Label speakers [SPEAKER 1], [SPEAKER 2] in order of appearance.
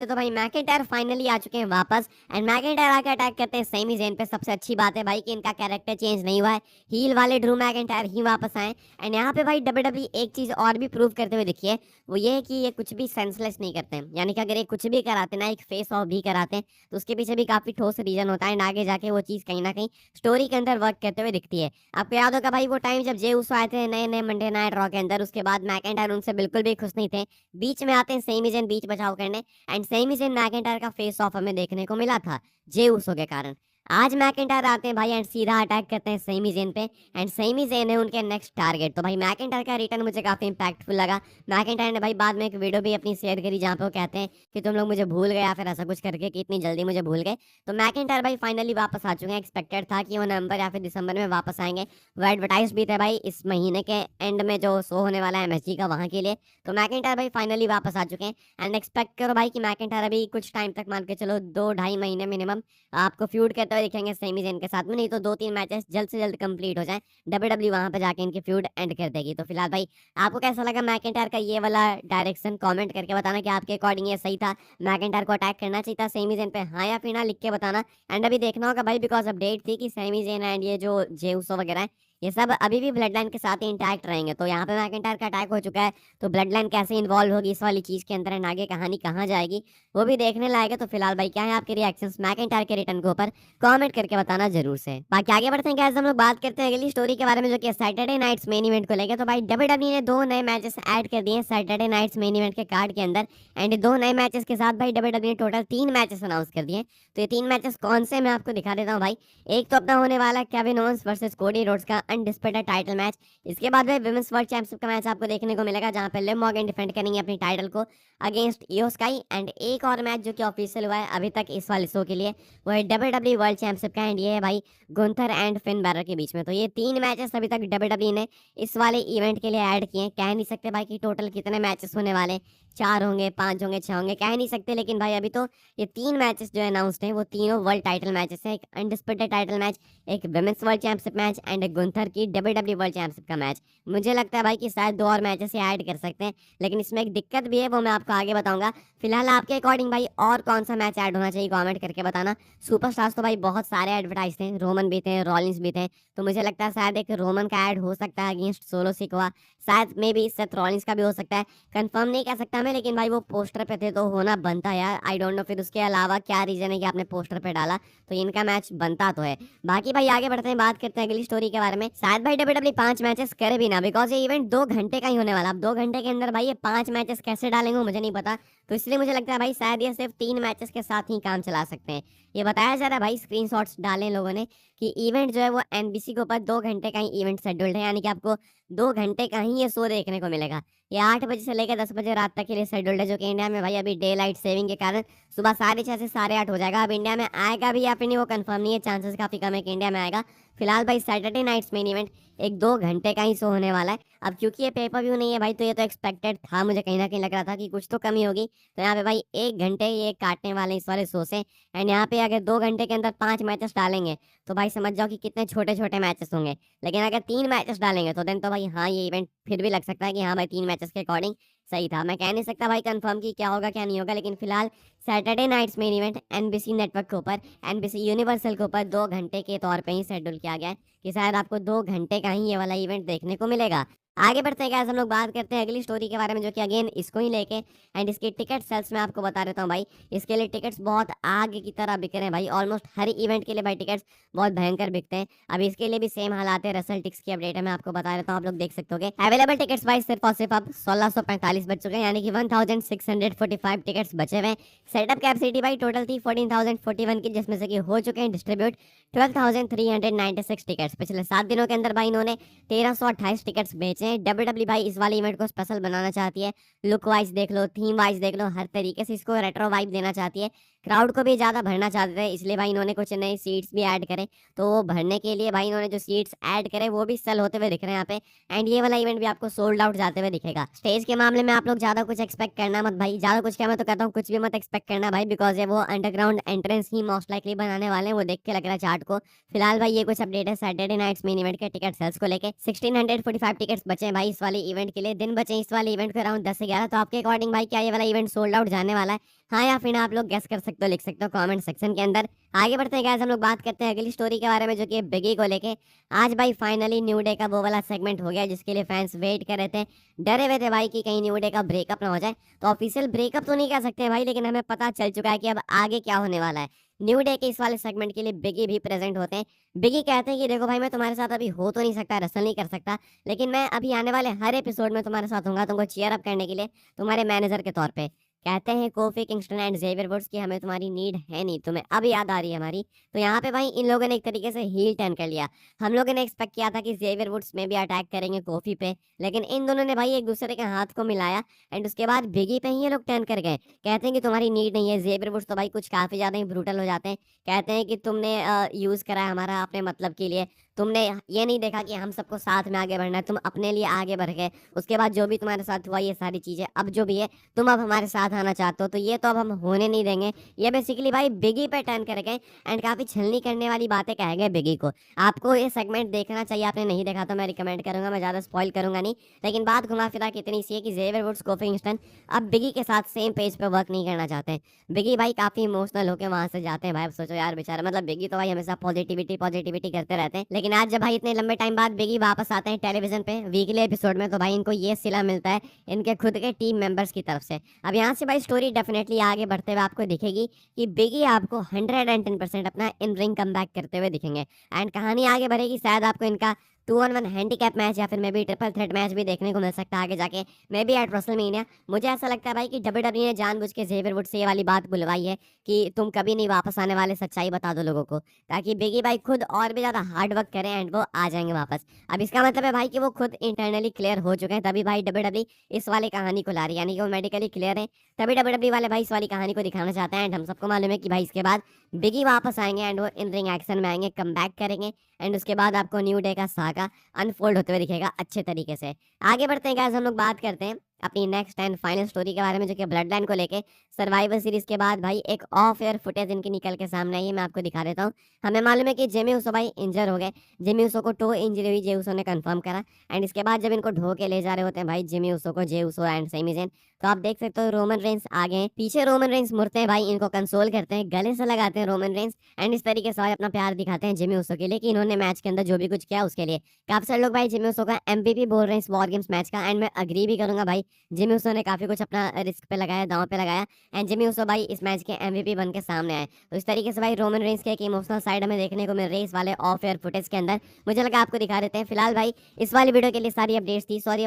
[SPEAKER 1] तो भाई McIntyre finally आ चुके हैं वापस एंड मैकिंटायर आके अटैक करते हैं सेमी ज़ेन पे। सबसे अच्छी बात है भाई कि इनका कैरेक्टर चेंज नहीं हुआ है, हील वाले ड्रू मैकिंटायर ही वापस आए। एंड यहाँ पे भाई डब्ल्यूडब्ल्यूई एक चीज़ और भी प्रूव करते हुए दिखी है, वो ये है कि ये कुछ भी सेंसलेस नहीं करते हैं। यानी कि अगर ये कुछ भी कराते ना, एक फेस ऑफ भी कराते हैं, तो उसके पीछे भी काफ़ी ठोस रीज़न होता है एंड आगे जाके वो चीज़ कहीं ना कहीं स्टोरी के अंदर वर्क करते हुए दिखती है। आपको याद होगा भाई वो टाइम जब जे उसो आए थे नए नए मंडे नाइट रॉ के अंदर, उसके बाद मैकिंटायर उनसे बिल्कुल भी खुश नहीं थे। बीच में आते हैं सेमी ज़ेन बीच बचाव करने एंड सेमी ज़ेन मैकिंटायर का फेस ऑफ हमें देखने को मिला था जे उसो के कारण। आज मैकिंटायर आते हैं भाई एंड सीधा अटैक करते हैं सेमी ज़ेन पे एंड सेमी ज़ेन है उनके नेक्स्ट टारगेट। तो भाई मैकिंटायर का रिटर्न मुझे काफ़ी इंपैक्टफुल लगा। मैकिंटायर ने भाई बाद में एक वीडियो भी अपनी शेयर करी जहाँ पे वो कहते हैं कि तुम लोग मुझे भूल गए या फिर ऐसा कुछ करके कि इतनी जल्दी मुझे भूल गए। तो मैकिंटायर भाई फाइनली वापस आ चुके हैं। एक्सपेक्टेड था कि वो नवंबर या फिर दिसंबर में वापस आएंगे। वो एडवर्टाइज भी थे भाई इस महीने के एंड में जो शो होने वाला है एमएसजी का, वहाँ के लिए। तो मैकिंटायर भाई फाइनली वापस आ चुके हैं एंड एक्सपेक्ट करो भाई कि मैकिंटायर अभी कुछ टाइम तक मान के चलो 2 ढाई महीने मिनिमम आपको फ्यूड करते हुए दिखेंगे सेमी ज़ेन के साथ में। नहीं तो 2-3 मैचेस जल्द से जल्द कंप्लीट हो जाएं, डब्ल्यूडब्ल्यूई वहां पे जाके इनकी फ्यूड एंड कर देगी। तो फिलहाल भाई आपको कैसा लगा मैकिंटायर का ये वाला डायरेक्शन, कमेंट करके बताना कि आपके अकॉर्डिंग ये सही था, मैकिंटायर को अटैक करना चाहिए था सेमी ज़ेन पे, हाँ या फिर ना, लिख के बताना। एंड अभी देखना होगा भाई बिकॉज अपडेट थी कि सेमी ज़ेन एंड ये जो जे उसो वगैरह है, ये सब अभी भी ब्लड लाइन के साथ ही इंटैक्ट रहेंगे। तो यहाँ पे मैकिंटायर का अटैक हो चुका है, तो ब्लड लाइन कैसे इन्वॉल्व होगी इस वाली चीज के अंदर एंड आगे कहानी कहाँ जाएगी, वो भी देखने लायक है। तो फिलहाल भाई क्या है आपके रिएक्शंस मैकिंटायर के रिटर्न के ऊपर, कमेंट करके बताना जरूर से। बाकी आगे बढ़ते हैं गाइस, हम लोग बात करते हैं अगली स्टोरी के बारे में जो कि सैटरडे नाइट्स मेन इवेंट को लेकर। तो भाई डब्ल्यूडब्ल्यूई ने 2 नए मैचेस ऐड कर दिए सैटरडे नाइट्स मेन इवेंट के कार्ड के अंदर एंड 2 नए मैचेस के साथ भाई डब्ल्यूडब्ल्यूई ने टोटल 3 मैचेस अनाउंस कर दिए। तो ये 3 मैचेस कौन से मैं आपको दिखा देता हूँ भाई। एक तो अपना होने वाला है Kevin Owens versus Cody Rhodes का अनडिस्प्यूटेड टाइटल मैच। इसके बाद भाई विमेंस वर्ल्ड चैंपियनशिप का मैच आपको देखने को मिलेगा जहां पे लिव मॉर्गन डिफेंड करेंगे अपनी टाइटल को अगेंस्ट इयो स्काई। एंड एक और मैच जो कि ऑफिशियल हुआ है अभी तक इस वाले शो के लिए, वो है डब्ल्यूडब्ल्यूई वर्ल्ड चैंपियनशिप का एंड ये है भाई गुंथर एंड फिन बैरर के बीच में। तो ये 3 मैचेस अभी तक डब्ल्यूडब्ल्यूई ने इस वाले इवेंट के लिए ऐड किए हैं। कह नहीं सकते भाई कि टोटल कितने मैचेस होने वाले, 4 होंगे, 5 होंगे, 6 होंगे, कह नहीं सकते। लेकिन भाई अभी तो ये 3 मैचेस जो अनाउंस्ड हैं वो तीनों वर्ल्ड टाइटल मैचेस हैं। एक अनडिस्प्यूटेड टाइटल मैच, एक women's world championship match and एक गुंथर की डब्ल्यूडब्ल्यूई वर्ल्ड चैंपियनशिप का मैच। मुझे लगता है भाई कि शायद 2 और मैचेस ये ऐड कर सकते हैं, लेकिन इसमें एक दिक्कत भी है, वो मैं आपको आगे बताऊंगा। फिलहाल आपके अकॉर्डिंग भाई और कौन सा मैच ऐड होना चाहिए, कमेंट करके बताना। सुपरस्टार्स तो भाई बहुत सारे एडवर्टाइज थे, रोमन भी थे, रॉलिंस भी थे। तो मुझे लगता है शायद एक रोमन का ऐड हो सकता है अगेंस्ट सोलो सिकोआ, शायद मे बी सेथ रॉलिंस का भी हो सकता है। कंफर्म नहीं कह सकता मैं, लेकिन भाई वो पोस्टर पे थे तो होना बनता है यार। आई डोंट नो फिर उसके अलावा क्या रीजन है कि आपने पोस्टर पे डाला, तो इनका मैच बनता तो है। बाकी भाई आगे बढ़ते हैं, बात करते हैं अगली स्टोरी के बारे में। शायद भाई डब्ल्यूडब्ल्यूई 5 मैचेस करे भी ना, बिकॉज ये इवेंट 2 घंटे का ही होने वाला। अब 2 घंटे के अंदर भाई ये 5 मैचेस कैसे डालेंगे मुझे नहीं पता। तो इसलिए मुझे लगता है भाई शायद ये सिर्फ 3 मैचेस के साथ ही काम चला सकते हैं। ये बताया जा रहा है भाई, स्क्रीनशॉट्स डाले लोगों ने, कि इवेंट जो है वो एनबीसी के ऊपर 2 घंटे का ही इवेंट शेड्यूल्ड है। यानी कि आपको 2 घंटे का ही ये शो देखने को मिलेगा। ये 8 बजे से लेकर 10 बजे रात तक के लिए शेड्यूल्ड है, जो कि इंडिया में भाई अभी डे लाइट सेविंग के कारण सुबह 6:30 से 8:30 हो जाएगा। अब इंडिया में आएगा भी या फिर नहीं वो कंफर्म नहीं है, चांसेस काफी कम है कि इंडिया में आएगा। फिलहाल भाई सैटरडे नाइट्स मेन इवेंट एक 2 घंटे का ही शो होने वाला है। अब क्योंकि ये पेपर व्यू नहीं है भाई, तो ये तो एक्सपेक्टेड था, मुझे कहीं ना कहीं लग रहा था कि कुछ तो कमी होगी। तो यहाँ पे भाई 1 घंटे ये काटने वाले इस वाले शो से। एंड यहाँ पे अगर 2 घंटे के अंदर 5 मैचेस डालेंगे तो भाई समझ जाओ कि कितने छोटे छोटे मैचेस होंगे। लेकिन अगर 3 मैचेस डालेंगे तो देन तो भाई हाँ, ये इवेंट फिर भी लग सकता है कि हाँ भाई 3 मैचेस के अकॉर्डिंग सही था। मैं कह नहीं सकता भाई कंफर्म कि क्या होगा क्या नहीं होगा, लेकिन फिलहाल Saturday Night's Main Event NBC network के ऊपर, एनबीसी यूनिवर्सल के ऊपर 2 घंटे के तौर पे ही शेड्यूल किया गया है कि शायद आपको 2 घंटे का ही ये वाला इवेंट देखने को मिलेगा। आगे बढ़ते हैं guys, हम लोग बात करते हैं अगली स्टोरी के बारे में, जो कि अगेन इसको ही लेके एंड इसकी टिकट सेल्स में आपको बता देता हूँ भाई। इसके लिए टिकट्स बहुत आग की तरह बिक रहे हैं भाई, ऑलमोस्ट हर इवेंट के लिए भाई टिकट्स बहुत भयंकर बिकते हैं। अभी इसके लिए भी सेम हालात है, रसल टिक्स की अपडेट है, मैं आपको बता देता हूँ, आप लोग देख सकते हो। अवेलेबल टिकट्स भाई सिर्फ और सिर्फ अब 1645 बच चुके हैं, यानी कि 1645 टिकट्स बचे हुए हैं। सेटअप कैपेसिटी भाई टोटल थी 14,041 की, जिसमें से कि हो चुके हैं डिस्ट्रीब्यूट 12,396 टिकट्स। पिछले 7 दिनों के अंदर भाई इन्होंने 1328 टिकट्स बेचे हैं। डब्ल्यूडब्ल्यू भाई इस वाले इवेंट को स्पेशल बनाना चाहती है, लुक वाइज देख लो, थीम वाइज देख लो, हर तरीके से इसको रेट्रो वाइब देना चाहती है। क्राउड को भी ज़्यादा भरना चाहते थे, इसलिए भाई इन्होंने कुछ नए सीट्स भी ऐड करे। तो वो भरने के लिए भाई इन्होंने जो सीट्स ऐड करे वो भी सेल होते हुए दिख रहे हैं यहाँ पे। एंड ये वाला इवेंट भी आपको सोल्ड आउट जाते हुए दिखेगा। स्टेज के मामले में आप लोग ज़्यादा कुछ एक्सपेक्ट करना मत भाई, ज़्यादा कुछ क्या, मैं तो कहता हूँ कुछ भी मत एक्सपेक्ट करना भाई, बिकॉज ये वो अंडरग्राउंड एंट्रेंस ही मोस्ट लाइकली बनाने वाले हैं, वो देख के लग रहा है चार्ट को। फिलहाल भाई ये कुछ अपडेट है सैटरडे नाइट्स मेन इवेंट के टिकट सेल्स को लेके। 1645 टिकट्स बचे भाई इस वाले इवेंट के लिए, दिन बचे इस वाले इवेंट को अराउंड 10 से 11। तो आपके अकॉर्डिंग भाई क्या ये वाला इवेंट सोल्ड आउट जाने वाला है, हाँ या फिर ना? आप लोग गेस कर सकते हो, लिख सकते हो कमेंट सेक्शन के अंदर। आगे बढ़ते हैं गाइस, हम लोग बात करते हैं अगली स्टोरी के बारे में, जो कि बिगी को लेके। आज भाई फाइनली न्यू डे का वो वाला सेगमेंट हो गया जिसके लिए फैंस वेट कर रहे थे, डरे हुए थे भाई कि कहीं न्यू डे का ब्रेकअप ना हो जाए। तो ऑफिशियल ब्रेकअप तो नहीं कह सकते भाई, लेकिन हमें पता चल चुका है कि अब आगे क्या होने वाला है। न्यू डे के इस वाले सेगमेंट के लिए बिगी भी प्रेजेंट होते हैं। बिगी कहते हैं कि देखो भाई, मैं तुम्हारे साथ अभी हो तो नहीं सकता, रसल नहीं कर सकता, लेकिन मैं अभी आने वाले हर एपिसोड में तुम्हारे साथ होऊंगा, तुमको चीयर अप करने के लिए, तुम्हारे मैनेजर के तौर पे। कहते हैं Kofi Kingston and Xavier Woods की हमें तुम्हारी नीड है नहीं, तुम्हें अब याद आ रही है हमारी। तो यहाँ पे भाई इन लोगों ने एक तरीके से हील टर्न कर लिया। हम लोगों ने एक्सपेक्ट किया था कि जेवियर वुड्स में भी अटैक करेंगे कोफी पे, लेकिन इन दोनों ने भाई एक दूसरे के हाथ को मिलाया एंड उसके बाद बिगी पे ही ये लोग टर्न कर गए। कहते हैं कि तुम्हारी नीड नहीं है। जेवियर वुड्स तो भाई कुछ काफी ज्यादा ही ब्रूटल हो जाते हैं। कहते हैं कि तुमने यूज करा है हमारा अपने मतलब के लिए, तुमने ये नहीं देखा कि हम सबको साथ में आगे बढ़ना है, तुम अपने लिए आगे बढ़ गए। उसके बाद जो भी तुम्हारे साथ हुआ ये सारी चीजें, अब जो भी है तुम अब हमारे साथ आना चाहते हो, तो ये तो अब हम होने नहीं देंगे। ये बेसिकली भाई बिगी पे टर्न कर गए एंड काफी छलनी करने वाली बातें कह गए बिगी को। आपको ये सेगमेंट देखना चाहिए, आपने नहीं देखा तो मैं रिकमेंड करूंगा, मैं ज्यादा स्पॉइल करूंगा नहीं। लेकिन बात घुमा फिरा के इतनी सी है कि जेवियर वुड्स कोफी किंगस्टन अब बिगी के साथ सेम पेज पे वर्क नहीं करना चाहते हैं। बिगी भाई काफी इमोशनल होकर वहां से जाते हैं भाई। अब सोचो यार बेचारा, मतलब बिगी तो भाई हमेशा पॉजिटिविटी पॉजिटिविटी करते रहते हैं, लेकिन आज जब भाई इतने लंबे टाइम बाद बिगी वापस आते हैं टेलीविजन पे वीकली एपिसोड में, तो भाई इनको ये सिला मिलता है इनके खुद के टीम मेंबर्स की तरफ से। अब यहाँ से भाई स्टोरी डेफिनेटली आगे बढ़ते हुए आपको दिखेगी कि बिगी आपको 110% अपना इन रिंग कम बैक करते हुए दिखेंगे एंड कहानी आगे बढ़ेगी। शायद आपको इनका 2-on-1 हैंडीकैप मैच या फिर may be triple threat match भी देखने को मिल सकता है आगे जाके, मे बी एट रेसलमेनिया। मुझे ऐसा लगता है भाई कि डब्ल्यूडब्ल्यूई ने जानबूझ के जेवियर वुड्स से ये वाली बात बुलवाई है कि तुम कभी नहीं वापस आने वाले, सच्चाई बता दो लोगों को, ताकि बिगी भाई खुद और भी ज्यादा हार्ड वर्क करें एंड वो आ जाएंगे वापस। अब इसका मतलब है भाई कि वो खुद इंटरनली क्लियर हो चुके हैं, तभी भाई डब्ल्यूडब्ल्यूई इस वाली कहानी को ला रही है, यानी कि वो मेडिकली क्लियर है, तभी डब्ल्यूडब्ल्यूई वाले भाई इस वाली कहानी को दिखाना चाहते हैं। एंड हम सबको मालूम है कि भाई इसके बाद बिगी वापस आएंगे एंड वो इन रिंग एक्शन में आएंगे, कम बैक करेंगे एंड उसके बाद आपको न्यू डे का सागा अनफोल्ड होते हुए दिखेगा अच्छे तरीके से। आगे बढ़ते हैं गाइस, हम लोग बात करते हैं अपनी नेक्स्ट एंड फाइनल स्टोरी के बारे में, जो कि ब्लड लाइन को लेके। सर्वाइवर सीरीज के बाद भाई एक ऑफ एयर फुटेज इनकी निकल के सामने आई है, मैं आपको दिखा देता हूँ। हमें मालूम है कि जिमी उसो भाई इंजर हो गए, जिमी उसो को टो इंजरी हुई, जे उसो ने कंफर्म करा एंड इसके बाद जब इनको ढो के ले जा रहे होते हैं भाई जिमी उसो को, जे उसो एंड सेमी ज़ेन, तो आप देख सकते हो रोमन रेंस आगे हैं, पीछे रोमन रेंस मुड़ते हैं भाई, इनको कंसोल करते हैं, गले से लगाते हैं रोमन रेंस एंड इस तरीके से भाई अपना प्यार दिखाते हैं जिमी उसो के लिए कि इन्होंने मैच के अंदर जो भी कुछ किया उसके लिए। काफी सारे लोग भाई जिमी उसो का एमवीपी बोल रहे हैं इस वॉर गेम्स मैच का एंड मैं अग्री भी करूंगा भाई। जिमी उसो ने काफी कुछ अपना रिस्क पे लगाया, दांव पे लगाया एंड जिमी उसो भाई इस मैच के एमवीपी बन के सामने आए। तो इस तरीके से भाई रोमन रेंस के एक इमोशनल साइड हमें देखने को मिल रही है इस वाले ऑफ एयर फुटेज के अंदर। मुझे लगा आपको दिखा देते हैं। फिलहाल भाई इस वाली वीडियो के लिए सारी अपडेट्स थी, सॉरी